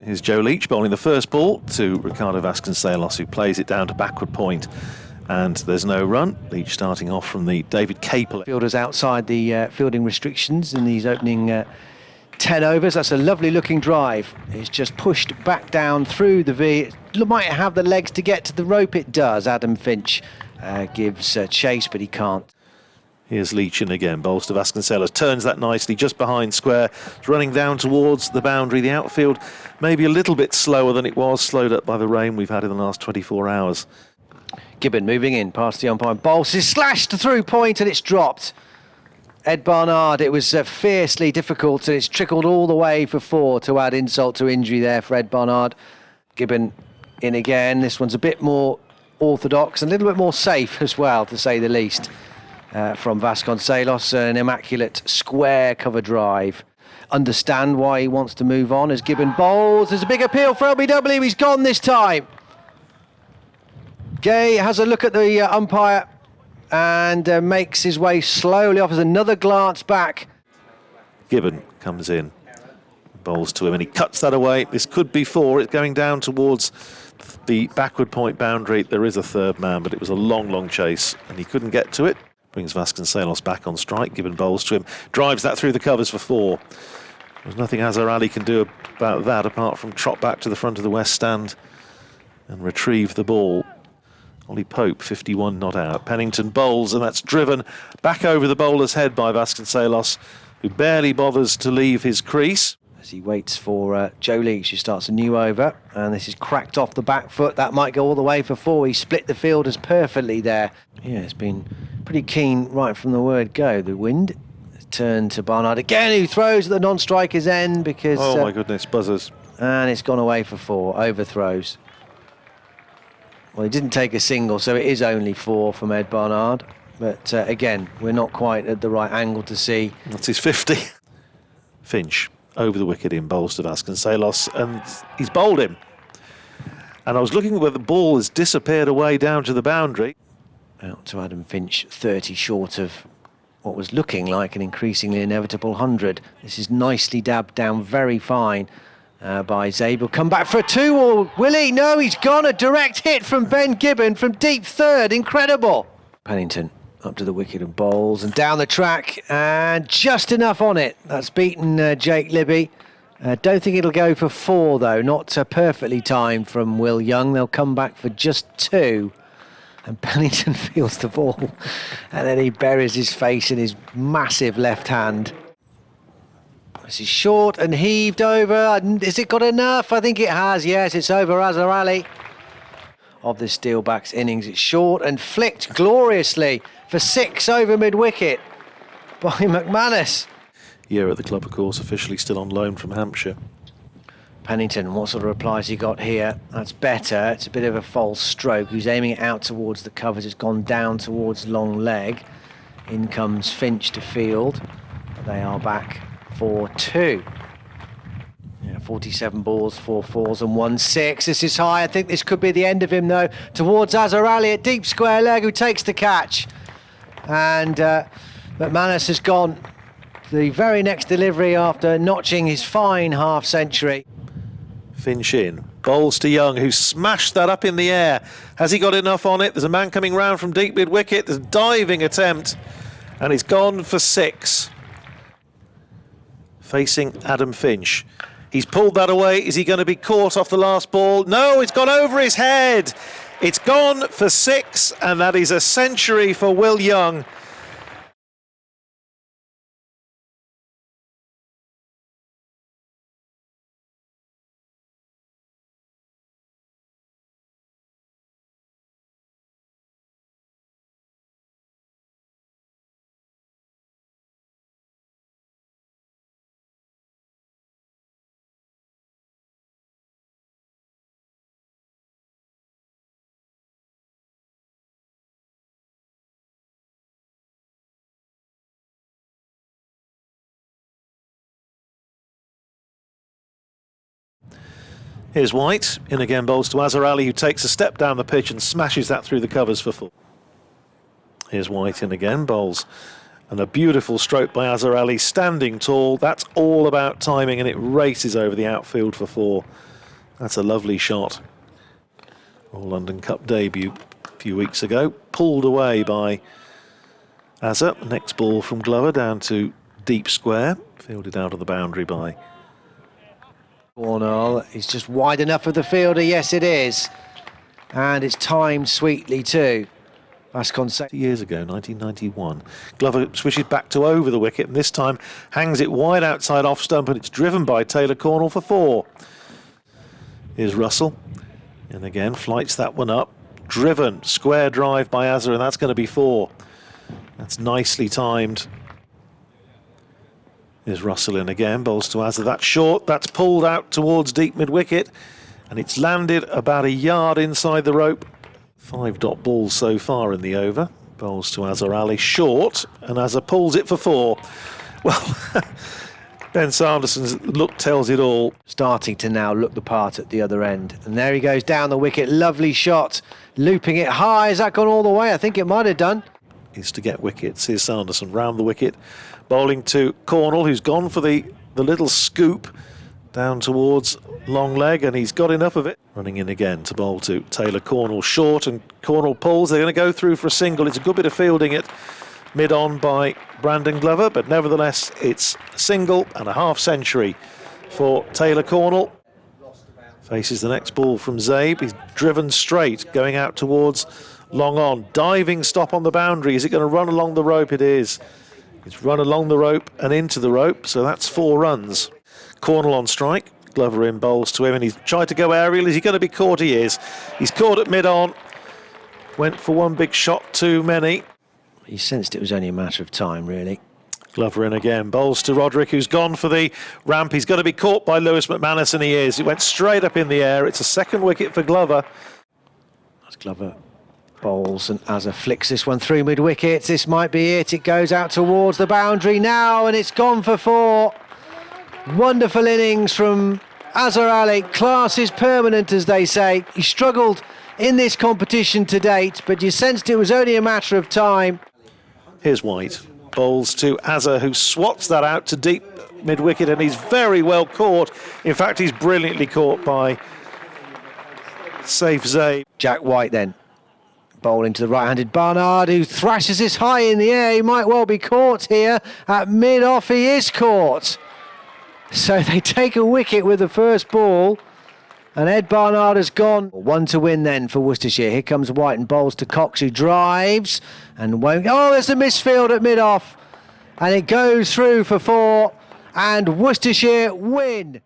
Here's Joe Leach bowling the first ball to Ricardo Vasconcelos, who plays it down to backward point, and there's no run. Leach starting off from the David Capel. Fielders outside the fielding restrictions in these opening 10 overs. That's a lovely looking drive. It's just pushed back down through the V. It might have the legs to get to the rope. It does. Adam Finch gives chase, but he can't. Here's Leach in again, bowls to Vasconcelos, turns that nicely just behind square. It's running down towards the boundary. The outfield maybe a little bit slower than it was, slowed up by the rain we've had in the last 24 hours. Gibbon moving in past the umpire. Bowls is slashed through point and it's dropped. Ed Barnard, it was fiercely difficult and it's trickled all the way for 4 to add insult to injury there for Ed Barnard. Gibbon in again. This one's a bit more orthodox and a little bit more safe as well, to say the least. From Vasconcelos, an immaculate square cover drive. Understand why he wants to move on as Gibbon bowls. There's a big appeal for LBW. He's gone this time. Gay has a look at the umpire and makes his way slowly off as another glance back. Gibbon comes in, bowls to him and he cuts that away. This could be 4. It's going down towards the backward point boundary. There is a third man, but it was a long chase and he couldn't get to it. Brings Vasconcelos back on strike. Gibbon bowls to him, drives that through the covers for 4. There's nothing Azhar Ali can do about that apart from trot back to the front of the west stand and retrieve the ball. Ollie Pope, 51 not out. Pennington bowls and that's driven back over the bowler's head by Vasconcelos, who barely bothers to leave his crease. As he waits for Joe Leach, who starts a new over, and this is cracked off the back foot. That might go all the way for 4. He split the fielders perfectly there. Yeah, it's been pretty keen right from the word go. The wind turned to Barnard again, who throws at the non-striker's end because... Oh my goodness, buzzers. And it's gone away for 4, overthrows. Well, he didn't take a single, so it is only 4 from Ed Barnard. But again, we're not quite at the right angle to see. That's his 50. Finch over the wicket in, bowls to Vasconcelos, and he's bowled him. And I was looking where the ball has disappeared away down to the boundary. Out to Adam Finch, 30 short of what was looking like an increasingly inevitable 100. This is nicely dabbed down very fine by Zabe. He'll come back for a 2, or will he? No, he's gone. A direct hit from Ben Gibbon from deep third. Incredible. Pennington up to the wicket and bowls and down the track and just enough on it. That's beaten Jake Libby. Don't think it'll go for 4 though, not perfectly timed from Will Young. They'll come back for just 2 and Pennington feels the ball and then he buries his face in his massive left hand. This is short and heaved over. Has it got enough? I think it has. Yes, it's over. Azhar Ali of the Steelbacks innings. It's short and flicked gloriously for 6 over mid-wicket by McManus. Year at the club, of course, officially still on loan from Hampshire. Pennington, what sort of replies he got here? That's better. It's a bit of a false stroke. He's aiming it out towards the covers. It's gone down towards long leg. In comes Finch to field. They are back for 2. 47 balls, 4 4s and 1 6. This is high. I think this could be the end of him, though, towards Azhar Ali at deep square leg, who takes the catch. And McManus has gone the very next delivery after notching his fine half-century. Finch in, bowls to Young, who smashed that up in the air. Has he got enough on it? There's a man coming round from deep mid-wicket. There's a diving attempt, and he's gone for 6. Facing Adam Finch. He's pulled that away. Is he going to be caught off the last ball? No, it's gone over his head. It's gone for 6, and that is a century for Will Young. Here's White, in again, bowls to Azhar Ali, who takes a step down the pitch and smashes that through the covers for 4. Here's White in again, bowls. And a beautiful stroke by Azhar Ali, standing tall. That's all about timing, and it races over the outfield for 4. That's a lovely shot. All London Cup debut a few weeks ago. Pulled away by Azhar. Next ball from Glover down to deep square. Fielded out of the boundary by Cornell. He's just wide enough of the fielder. Yes, it is. And it's timed sweetly too. Vasconcelos. Years ago, 1991. Glover swishes back to over the wicket and this time hangs it wide outside off stump and it's driven by Taylor Cornell for 4. Here's Russell. And again, flights that one up. Driven, square drive by Azhar, and that's going to be 4. That's nicely timed. Here's Russell in again, bowls to Azhar. That's short, that's pulled out towards deep mid-wicket, and it's landed about a yard inside the rope. 5-dot balls so far in the over. Bowls to Azhar Ali, short, and Azhar pulls it for 4. Well, Ben Sanderson's look tells it all. Starting to now look the part at the other end. And there he goes down the wicket. Lovely shot. Looping it high. Has that gone all the way? I think it might have done. Is to get wickets. Here's Sanderson round the wicket. Bowling to Cornell, who's gone for the little scoop down towards long leg, and he's got enough of it. Running in again to bowl to Taylor Cornell, short, and Cornell pulls. They're going to go through for a single. It's a good bit of fielding it mid-on by Brandon Glover, but nevertheless it's a single and a half century for Taylor Cornell. Faces the next ball from Zabe. He's driven straight, going out towards long on. Diving stop on the boundary. Is it going to run along the rope? It is. It's run along the rope and into the rope, so that's 4 runs. Cornell on strike. Glover in, bowls to him, and he's tried to go aerial. Is he going to be caught? He is. He's caught at mid-on. Went for one big shot too many. He sensed it was only a matter of time, really. Glover in again, bowls to Roderick, who's gone for the ramp. He's going to be caught by Lewis McManus, and he is. It went straight up in the air. It's a second wicket for Glover. As Glover bowls and Azhar flicks this one through mid-wicket. This might be it. It goes out towards the boundary now, and it's gone for 4. Wonderful innings from Azhar Ali. Class is permanent, as they say. He struggled in this competition to date, but you sensed it was only a matter of time. Here's White. Bowls to Azhar, who swats that out to deep mid-wicket, and he's very well caught. In fact, he's brilliantly caught by safe Zabe. Jack White then. Bowling to the right-handed Barnard, who thrashes this high in the air. He might well be caught here. At mid-off, he is caught. So they take a wicket with the first ball. And Ed Barnard has gone. 1 to win then for Worcestershire. Here comes White and bowls to Cox, who drives and won't. Oh, there's a misfield at mid-off. And it goes through for 4. And Worcestershire win.